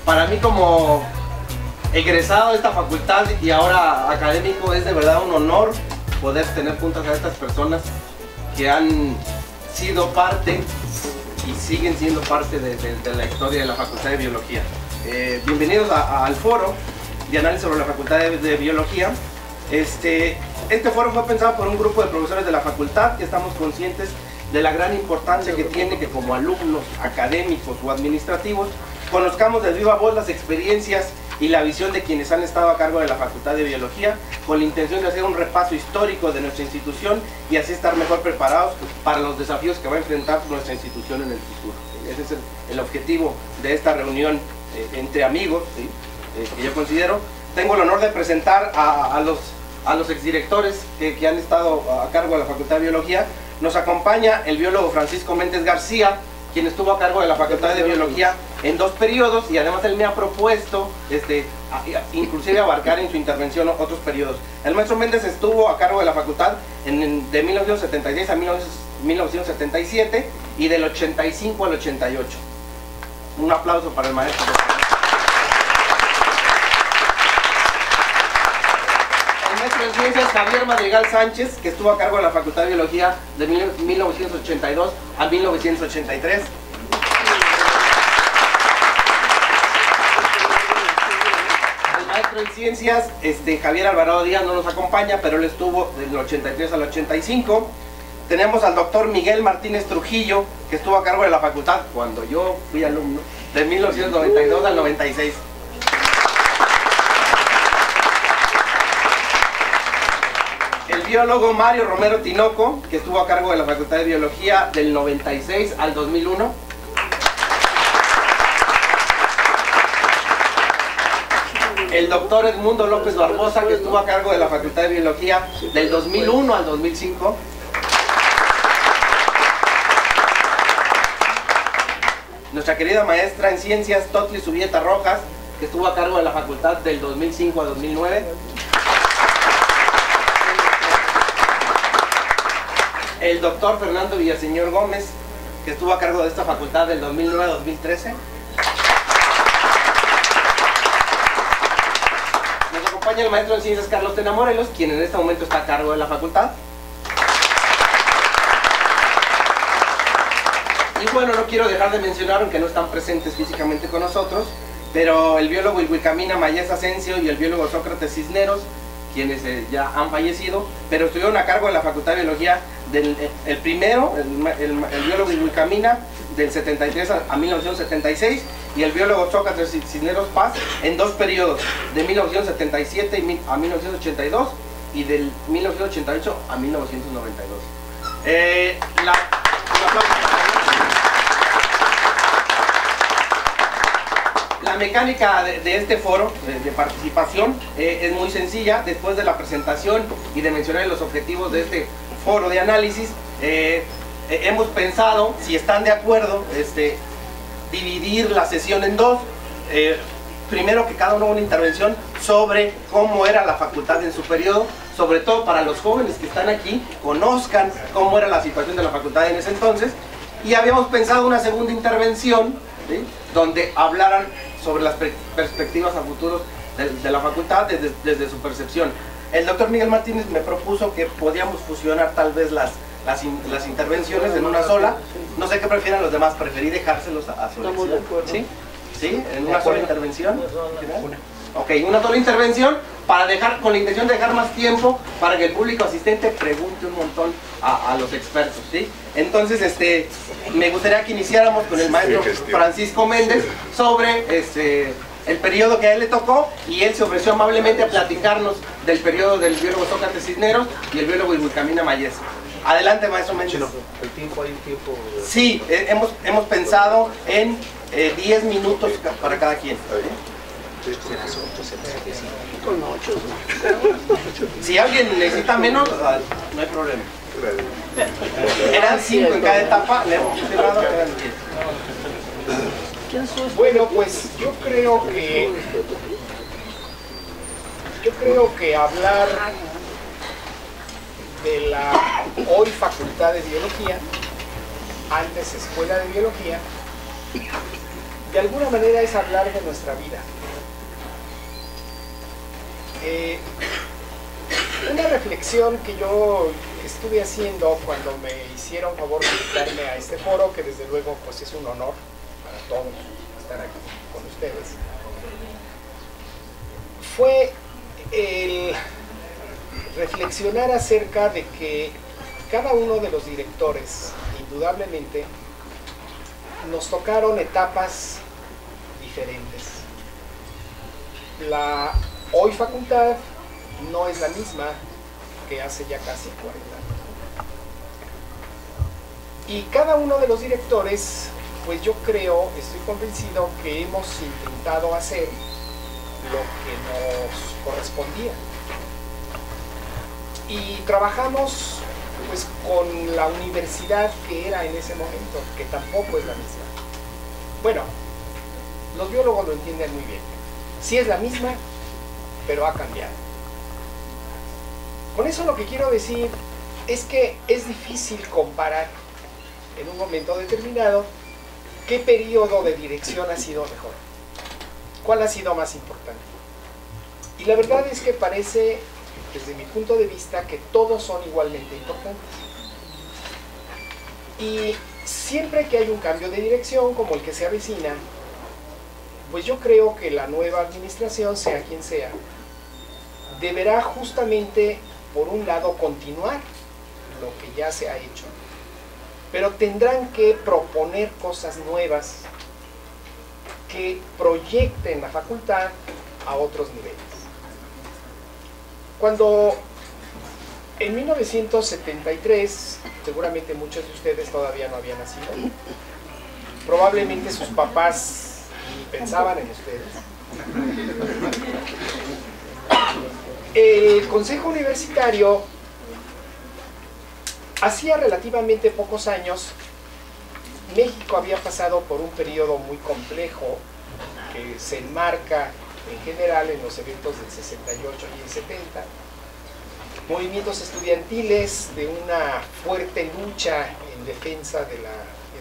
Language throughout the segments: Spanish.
Para mí, como egresado de esta facultad y ahora académico, es de verdad un honor poder tener juntas a estas personas que han sido parte y siguen siendo parte de la historia de la Facultad de Biología. Bienvenidos al foro de análisis sobre la Facultad de Biología. Este foro fue pensado por un grupo de profesores de la facultad que estamos conscientes de la gran importancia que tiene que como alumnos, académicos o administrativos conozcamos de viva voz las experiencias y la visión de quienes han estado a cargo de la Facultad de Biología, con la intención de hacer un repaso histórico de nuestra institución y así estar mejor preparados para los desafíos que va a enfrentar nuestra institución en el futuro. Ese es el objetivo de esta reunión entre amigos, ¿sí? Que yo considero. Tengo el honor de presentar a los exdirectores que han estado a cargo de la Facultad de Biología. Nos acompaña el biólogo Francisco Méndez García, quien estuvo a cargo de la Facultad de Biología en 2 periodos, y además él me ha propuesto inclusive abarcar en su intervención otros periodos. El maestro Méndez estuvo a cargo de la facultad de 1976 a 1977 y del 85 al 88. Un aplauso para el maestro. El maestro de ciencias Javier Madrigal Sánchez, que estuvo a cargo de la Facultad de Biología de 1982 a 1983. El maestro en ciencias Javier Alvarado Díaz no nos acompaña, pero él estuvo del 83 al 85. Tenemos al doctor Miguel Martínez Trujillo, que estuvo a cargo de la facultad cuando yo fui alumno, de 1992 al 96. El biólogo Mario Romero Tinoco, que estuvo a cargo de la Facultad de Biología del 96 al 2001. El doctor Edmundo López Barbosa, que estuvo a cargo de la Facultad de Biología del 2001 al 2005. Nuestra querida maestra en ciencias Totli Subieta Rojas, que estuvo a cargo de la facultad del 2005 a 2009. El doctor Fernando Villaseñor Gómez, que estuvo a cargo de esta facultad del 2009 a 2013. Nos acompaña el maestro en ciencias Carlos Tena Morelos, quien en este momento está a cargo de la facultad. Y bueno, no quiero dejar de mencionar, aunque no están presentes físicamente con nosotros, pero el biólogo Ilhuicamina Mayez Asensio y el biólogo Sócrates Cisneros, quienes ya han fallecido, pero estuvieron a cargo de la Facultad de Biología el primero, el biólogo Ilhuicamina, del 73 a 1976, y el biólogo Sócrates Cisneros Paz en 2 periodos, de 1977 a 1982 y del 1988 a 1992. La mecánica de este foro de participación es muy sencilla. Después de la presentación y de mencionar los objetivos de este foro de análisis, hemos pensado, si están de acuerdo, dividir la sesión en 2. Primero, que cada uno una intervención sobre cómo era la facultad en su periodo, sobre todo para los jóvenes que están aquí, conozcan cómo era la situación de la facultad en ese entonces. Y habíamos pensado una segunda intervención, ¿sí?, donde hablaran sobre las perspectivas a futuros de la facultad desde su percepción. El doctor Miguel Martínez me propuso que podíamos fusionar tal vez las intervenciones en una sola. No sé qué prefieran los demás, preferí dejárselos a su elección. ¿Sí? ¿Sí? ¿En una sola intervención? Ok, una sola intervención para dejar, con la intención de dejar más tiempo para que el público asistente pregunte un montón a los expertos, ¿sí? Entonces, me gustaría que iniciáramos con el maestro Francisco Méndez sobre el periodo que a él le tocó, y él se ofreció amablemente a platicarnos del periodo del biólogo Sócrates Cisneros y el biólogo Ilhuicamina Mayez. Adelante, maestro Méndez. ¿El tiempo hay un tiempo? Sí, hemos pensado en 10 minutos para cada quien. Si alguien necesita menos, no hay problema. Eran 5 en cada etapa, le hemos funcionado, eran 10. Bueno, pues yo creo que hablar de la hoy Facultad de Biología, antes Escuela de Biología, de alguna manera es hablar de nuestra vida. Una reflexión que yo estuve haciendo cuando me hicieron favor de invitarme a este foro, que desde luego pues es un honor para todos estar aquí con ustedes, fue el reflexionar acerca de que cada uno de los directores, indudablemente, nos tocaron etapas diferentes. La hoy facultad no es la misma que hace ya casi 40 años. Y cada uno de los directores, pues yo creo, estoy convencido que hemos intentado hacer lo que nos correspondía. Y trabajamos pues con la universidad que era en ese momento, que tampoco es la misma. Bueno, los biólogos lo entienden muy bien. Sí es la misma, pero ha cambiado. Con eso lo que quiero decir es que es difícil comparar en un momento determinado qué periodo de dirección ha sido mejor, cuál ha sido más importante. Y la verdad es que parece, desde mi punto de vista, que todos son igualmente importantes. Y siempre que hay un cambio de dirección, como el que se avecina, pues yo creo que la nueva administración, sea quien sea, deberá justamente, por un lado, continuar lo que ya se ha hecho, pero tendrán que proponer cosas nuevas que proyecten la facultad a otros niveles. Cuando en 1973, seguramente muchos de ustedes todavía no habían nacido, probablemente sus papás ni pensaban en ustedes, el Consejo Universitario, hacía relativamente pocos años, México había pasado por un periodo muy complejo que se enmarca en general en los eventos del 68 y el 70, movimientos estudiantiles de una fuerte lucha en defensa de la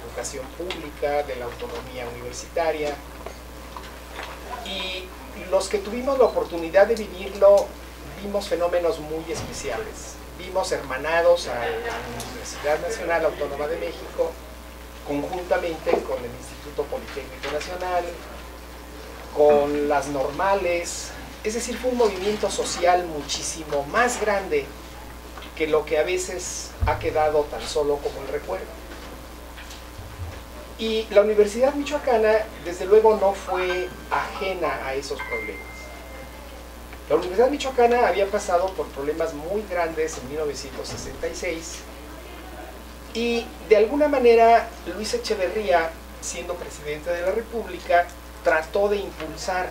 educación pública, de la autonomía universitaria, y los que tuvimos la oportunidad de vivirlo vimos fenómenos muy especiales. Vimos hermanados a la Universidad Nacional Autónoma de México, conjuntamente con el Instituto Politécnico Nacional, con las normales, es decir, fue un movimiento social muchísimo más grande que lo que a veces ha quedado tan solo como el recuerdo. Y la Universidad Michoacana, desde luego, no fue ajena a esos problemas. La Universidad Michoacana había pasado por problemas muy grandes en 1966 y de alguna manera Luis Echeverría, siendo presidente de la República, trató de impulsar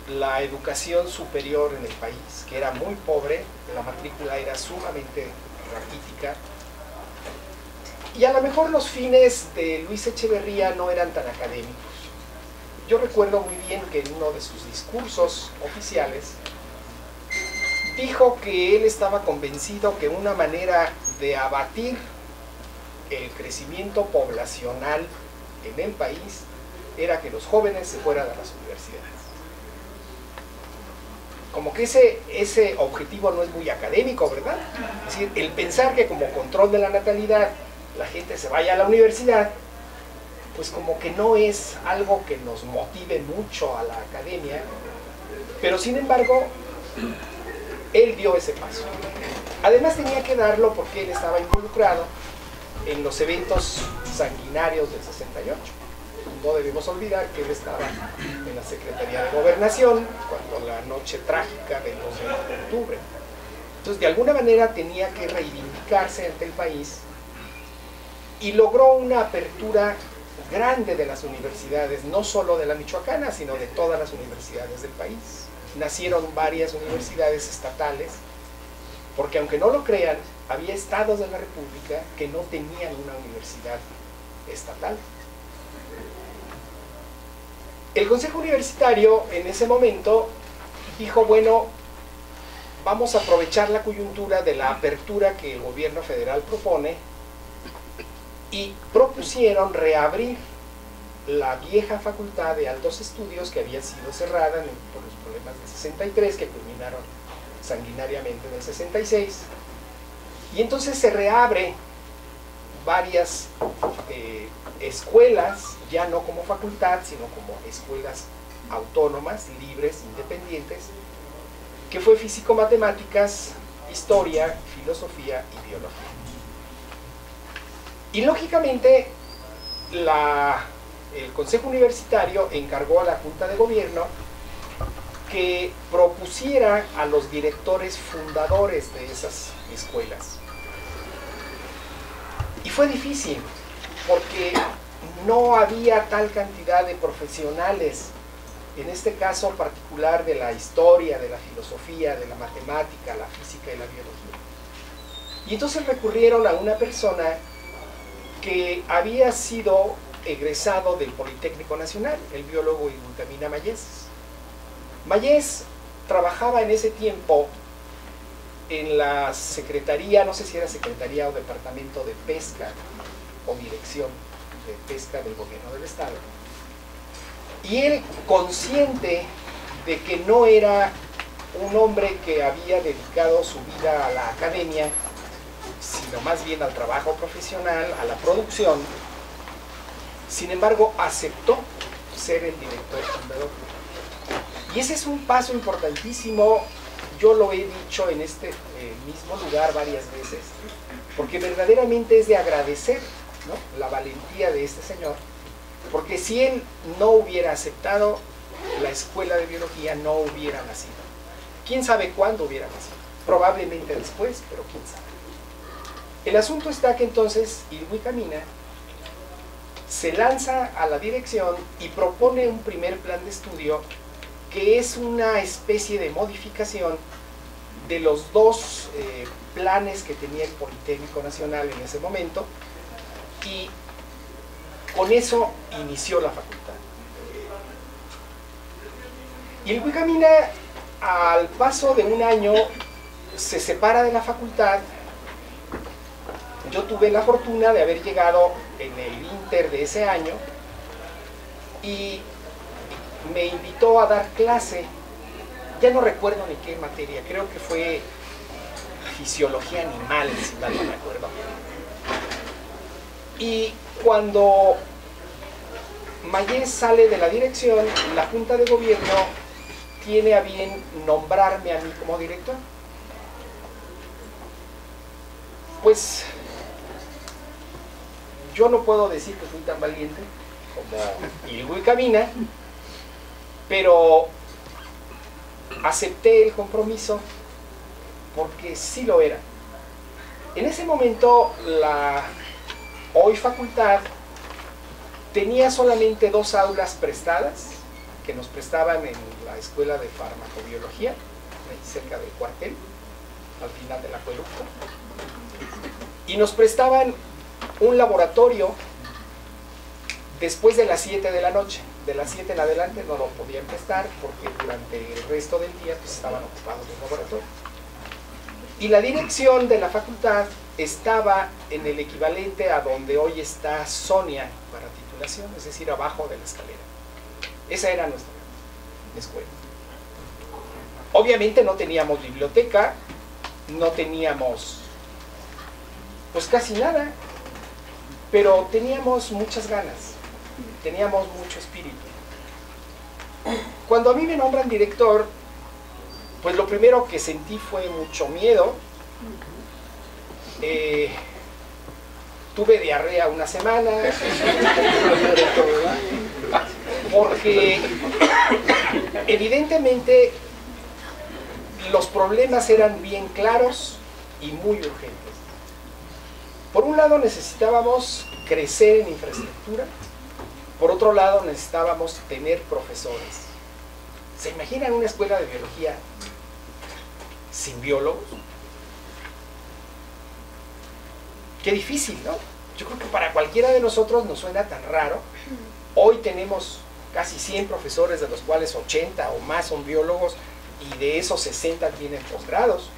la educación superior en el país, que era muy pobre, la matrícula era sumamente raquítica, y a lo mejor los fines de Luis Echeverría no eran tan académicos. Yo recuerdo muy bien que en uno de sus discursos oficiales dijo que él estaba convencido que una manera de abatir el crecimiento poblacional en el país era que los jóvenes se fueran a las universidades. Como que ese objetivo no es muy académico, ¿verdad? Es decir, el pensar que como control de la natalidad la gente se vaya a la universidad, pues como que no es algo que nos motive mucho a la academia, pero sin embargo, él dio ese paso. Además tenía que darlo porque él estaba involucrado en los eventos sanguinarios del 68. No debemos olvidar que él estaba en la Secretaría de Gobernación cuando la noche trágica del 12 de octubre. Entonces, de alguna manera tenía que reivindicarse ante el país y logró una apertura grande de las universidades, no solo de la Michoacana, sino de todas las universidades del país. Nacieron varias universidades estatales, porque aunque no lo crean, había estados de la República que no tenían una universidad estatal. El Consejo Universitario en ese momento dijo, bueno, vamos a aprovechar la coyuntura de la apertura que el gobierno federal propone, y propusieron reabrir la vieja facultad de altos estudios que había sido cerrada por los problemas del 63 que culminaron sanguinariamente en el 66, y entonces se reabre varias escuelas, ya no como facultad, sino como escuelas autónomas, libres, independientes, que fue físico-matemáticas, historia, filosofía y biología. Y lógicamente el Consejo Universitario encargó a la Junta de Gobierno que propusiera a los directores fundadores de esas escuelas. Y fue difícil, porque no había tal cantidad de profesionales, en este caso particular de la historia, de la filosofía, de la matemática, la física y la biología. Y entonces recurrieron a una persona que había sido egresado del Politécnico Nacional, el biólogo Ilhuicamina Mayes. Mayes trabajaba en ese tiempo en la Secretaría, no sé si era Secretaría o Departamento de Pesca o Dirección de Pesca del Gobierno del Estado. Y él, consciente de que no era un hombre que había dedicado su vida a la academia, sino más bien al trabajo profesional, a la producción, sin embargo aceptó ser el director fundador. Y ese es un paso importantísimo, yo lo he dicho en este mismo lugar varias veces, porque verdaderamente es de agradecer, ¿no?, la valentía de este señor, porque si él no hubiera aceptado, la escuela de biología no hubiera nacido. ¿Quién sabe cuándo hubiera nacido? Probablemente después, pero quién sabe. El asunto está que entonces Ilhuicamina se lanza a la dirección y propone un primer plan de estudio que es una especie de modificación de los dos planes que tenía el Politécnico Nacional en ese momento, y con eso inició la facultad. Ilhuicamina, al paso de un año, se separa de la facultad. Yo tuve la fortuna de haber llegado en el inter de ese año y me invitó a dar clase, ya no recuerdo ni qué materia, creo que fue fisiología animal, si mal no me acuerdo. Y cuando Mayes sale de la dirección, la Junta de Gobierno tiene a bien nombrarme a mí como director. Pues yo no puedo decir que fui tan valiente como Ilhuicamina, pero acepté el compromiso porque sí lo era. En ese momento la hoy facultad tenía solamente 2 aulas prestadas que nos prestaban en la escuela de farmacobiología, ahí cerca del cuartel, al final del acueducto, y nos prestaban un laboratorio después de las 7 de la noche. De las 7 en adelante no lo podían prestar porque durante el resto del día pues, estaban ocupados en el laboratorio. Y la dirección de la facultad estaba en el equivalente a donde hoy está Sonia para titulación, es decir, abajo de la escalera. Esa era nuestra escuela. Obviamente no teníamos biblioteca, no teníamos pues casi nada, pero teníamos muchas ganas, teníamos mucho espíritu. Cuando a mí me nombran director, pues lo primero que sentí fue mucho miedo. Tuve diarrea una semana, porque evidentemente los problemas eran bien claros y muy urgentes. Por un lado necesitábamos crecer en infraestructura, por otro lado necesitábamos tener profesores. ¿Se imaginan una escuela de biología sin biólogos? Qué difícil, ¿no? Yo creo que para cualquiera de nosotros nos suena tan raro. Hoy tenemos casi 100 profesores, de los cuales 80 o más son biólogos, y de esos 60 tienen posgrados.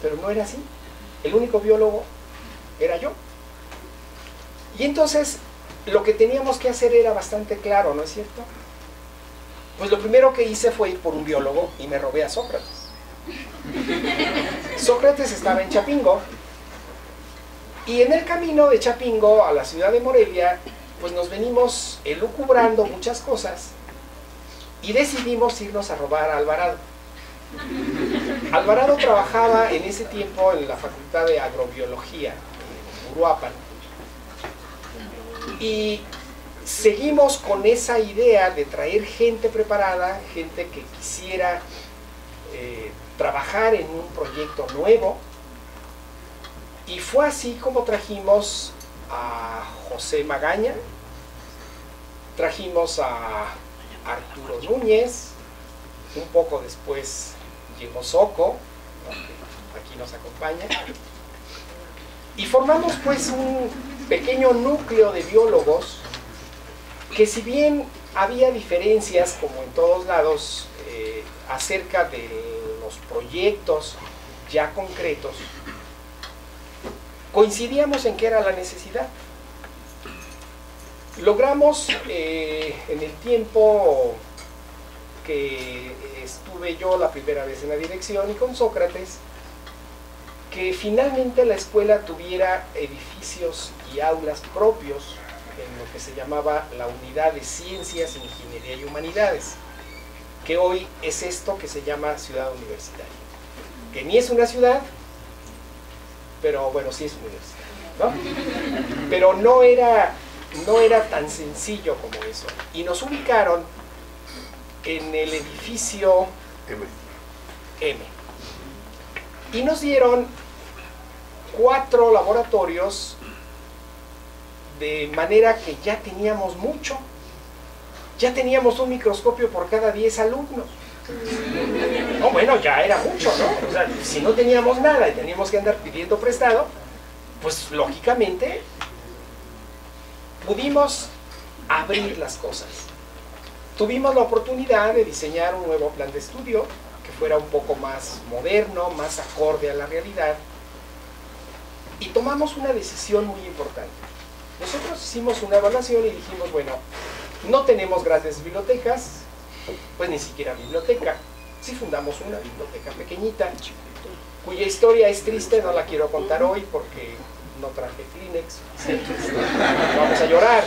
Pero no era así. El único biólogo era yo. Y entonces lo que teníamos que hacer era bastante claro, ¿no es cierto? Pues lo primero que hice fue ir por un biólogo y me robé a Sócrates. Sócrates estaba en Chapingo, y en el camino de Chapingo a la ciudad de Morelia, pues nos venimos elucubrando muchas cosas y decidimos irnos a robar a Alvarado. Alvarado trabajaba en ese tiempo en la Facultad de Agrobiología, en Uruapan, y seguimos con esa idea de traer gente preparada, gente que quisiera trabajar en un proyecto nuevo, y fue así como trajimos a José Magaña, trajimos a Arturo Núñez, un poco después llegó Soco, que aquí nos acompaña, y formamos pues un pequeño núcleo de biólogos que, si bien había diferencias, como en todos lados, acerca de los proyectos ya concretos, coincidíamos en que era la necesidad. Logramos en el tiempo que estuve yo la primera vez en la dirección y con Sócrates, que finalmente la escuela tuviera edificios y aulas propios en lo que se llamaba la Unidad de Ciencias, Ingeniería y Humanidades, que hoy es esto que se llama Ciudad Universitaria, que ni es una ciudad, pero bueno, sí es universidad, ¿no? Pero no era tan sencillo como eso. Y nos ubicaron en el edificio M. Y nos dieron 4 laboratorios, de manera que ya teníamos mucho. Ya teníamos un microscopio por cada 10 alumnos. No, bueno, ya era mucho, ¿no? O sea, si no teníamos nada y teníamos que andar pidiendo prestado, pues lógicamente pudimos abrir las cosas. Tuvimos la oportunidad de diseñar un nuevo plan de estudio que fuera un poco más moderno, más acorde a la realidad, y tomamos una decisión muy importante. Nosotros hicimos una evaluación y dijimos, bueno, no tenemos grandes bibliotecas, pues ni siquiera biblioteca. Sí fundamos una biblioteca pequeñita, cuya historia es triste, no la quiero contar hoy porque no traje Kleenex, vamos a llorar.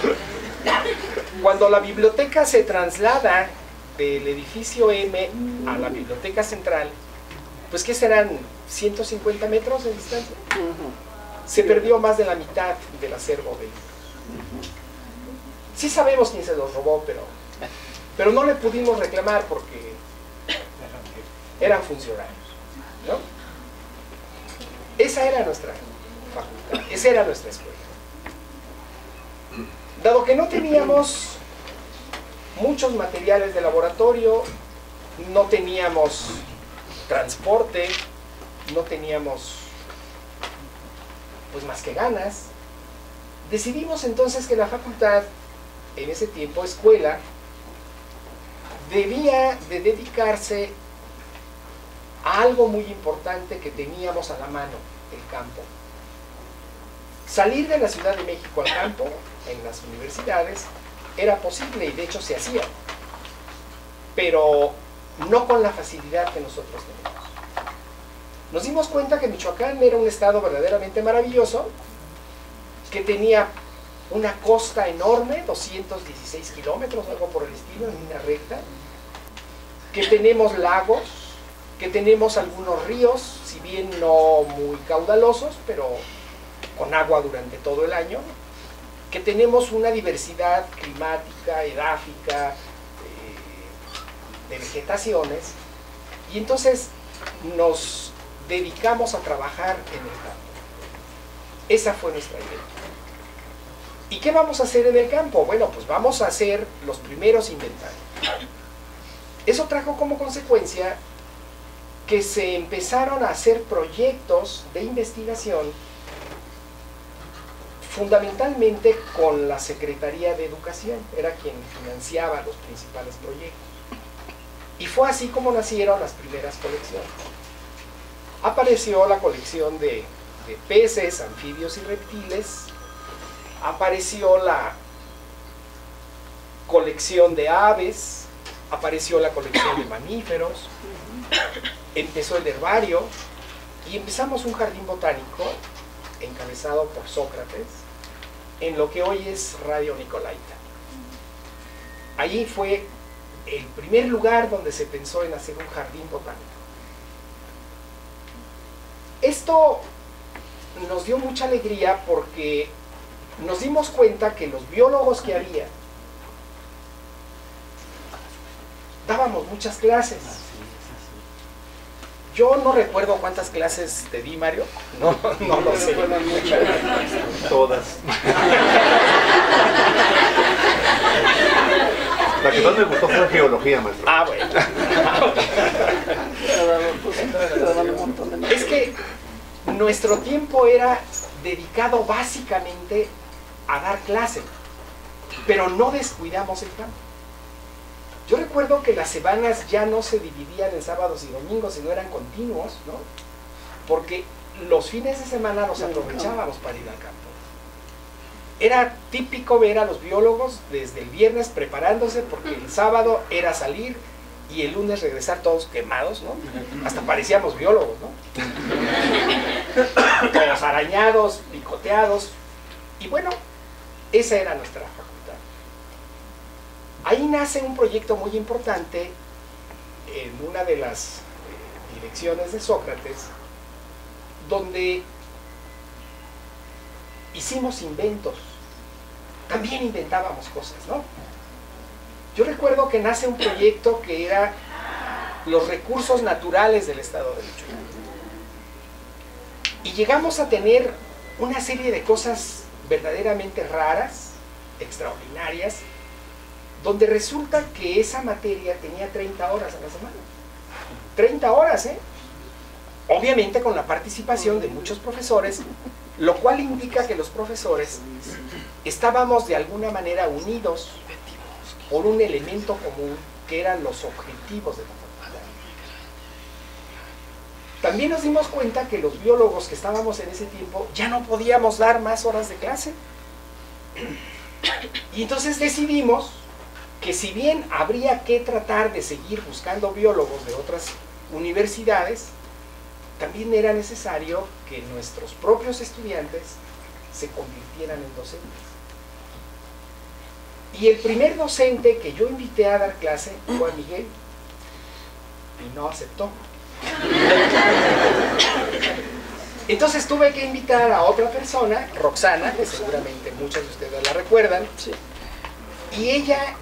Cuando la biblioteca se traslada del edificio M a la biblioteca central, pues ¿qué serán? ¿150 metros de distancia? Se perdió más de la mitad del acervo de libros. Sí sabemos quién se los robó, pero no le pudimos reclamar porque eran funcionarios, ¿no? Esa era nuestra facultad, esa era nuestra escuela. Dado que no teníamos muchos materiales de laboratorio, no teníamos transporte, no teníamos pues más que ganas, decidimos entonces que la facultad, en ese tiempo escuela, debía de dedicarse a algo muy importante que teníamos a la mano, el campo. Salir de la Ciudad de México al campo, en las universidades, era posible y de hecho se hacía, pero no con la facilidad que nosotros tenemos. Nos dimos cuenta que Michoacán era un estado verdaderamente maravilloso, que tenía una costa enorme, 216 kilómetros, algo por el estilo, en línea recta, que tenemos lagos, que tenemos algunos ríos, si bien no muy caudalosos, pero con agua durante todo el año, que tenemos una diversidad climática, edáfica, de vegetaciones, y entonces nos dedicamos a trabajar en el campo. Esa fue nuestra idea. ¿Y qué vamos a hacer en el campo? Bueno, pues vamos a hacer los primeros inventarios. Eso trajo como consecuencia que se empezaron a hacer proyectos de investigación, fundamentalmente con la Secretaría de Educación, era quien financiaba los principales proyectos. Y fue así como nacieron las primeras colecciones. Apareció la colección de peces, anfibios y reptiles, apareció la colección de aves, apareció la colección de mamíferos, empezó el herbario y empezamos un jardín botánico encabezado por Sócrates en lo que hoy es Radio Nicolaita. Allí fue el primer lugar donde se pensó en hacer un jardín botánico. Esto nos dio mucha alegría porque nos dimos cuenta que los biólogos que había dábamos muchas clases. Yo no recuerdo cuántas clases te di, Mario. No lo sé. Todas. La que más me gustó fue geología, maestro. Ah, bueno. Es que nuestro tiempo era dedicado básicamente a dar clase, pero no descuidamos el campo. Yo recuerdo que las semanas ya no se dividían en sábados y domingos, sino eran continuos, ¿no? Porque los fines de semana los aprovechábamos para ir al campo. Era típico ver a los biólogos desde el viernes preparándose, porque el sábado era salir y el lunes regresar todos quemados, ¿no? Hasta parecíamos biólogos, ¿no? Todos arañados, picoteados. Y bueno, esa era nuestra facultad. Ahí nace un proyecto muy importante en una de las direcciones de Sócrates, donde hicimos inventos. También inventábamos cosas, ¿no? Yo recuerdo que nace un proyecto que era los recursos naturales del estado de Michoacán. Y llegamos a tener una serie de cosas verdaderamente raras, extraordinarias, donde resulta que esa materia tenía 30 horas a la semana. 30 horas, ¿eh? Obviamente con la participación de muchos profesores, lo cual indica que los profesores estábamos de alguna manera unidos por un elemento común que eran los objetivos de la facultad. También nos dimos cuenta que los biólogos que estábamos en ese tiempo ya no podíamos dar más horas de clase. Y entonces decidimos que si bien habría que tratar de seguir buscando biólogos de otras universidades, también era necesario que nuestros propios estudiantes se convirtieran en docentes. Y el primer docente que yo invité a dar clase fue a Miguel, y no aceptó. Entonces tuve que invitar a otra persona, Roxana, que seguramente muchos de ustedes la recuerdan, y ella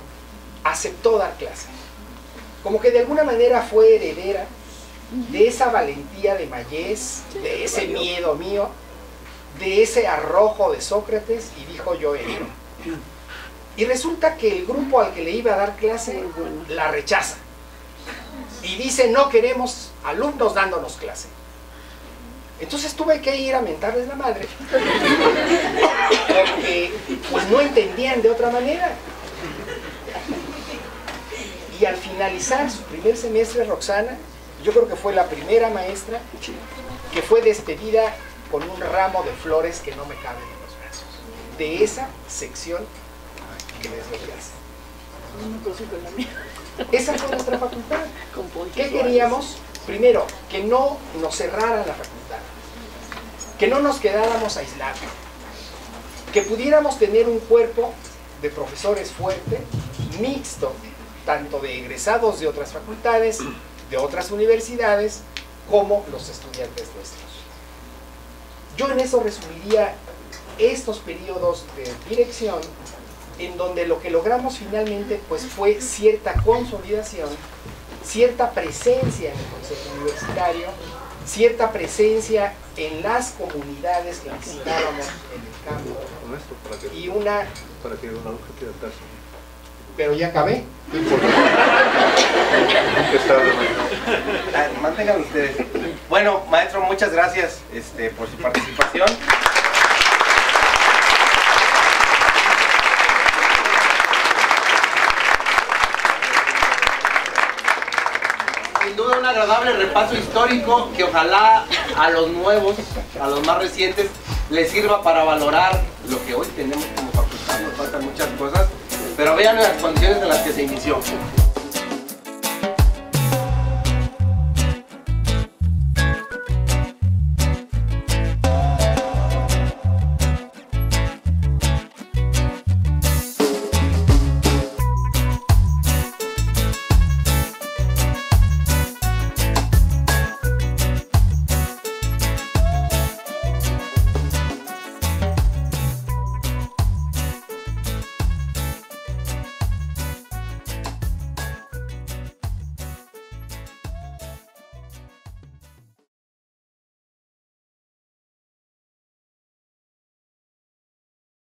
aceptó dar clase. Como que de alguna manera fue heredera de esa valentía de Mayés, de ese miedo mío, de ese arrojo de Sócrates, y dijo: yo entro. Y resulta que el grupo al que le iba a dar clase la rechaza y dice: no queremos alumnos dándonos clase. Entonces tuve que ir a mentarles la madre porque pues no entendían de otra manera. Y al finalizar su primer semestre, Roxana, yo creo que fue la primera maestra que fue despedida con un ramo de flores que no me caben en los brazos, de esa sección que les dio clase. Esa fue nuestra facultad. ¿Qué queríamos? Primero, que no nos cerraran la facultad, que no nos quedáramos aislados, que pudiéramos tener un cuerpo de profesores fuerte, mixto, tanto de egresados de otras facultades, de otras universidades, como los estudiantes nuestros. Yo en eso resumiría estos periodos de dirección, en donde lo que logramos finalmente pues fue cierta consolidación, cierta presencia en el consejo universitario, cierta presencia en las comunidades que visitábamos en el campo, y una... Para que una hoja quede atrás. Pero ya acabé. Mantengan ustedes. Bueno, maestro, muchas gracias por su participación. Sin duda un agradable repaso histórico que ojalá a los nuevos, a los más recientes, les sirva para valorar lo que hoy tenemos como facultad. Nos faltan muchas cosas, pero vean las condiciones en las que se inició.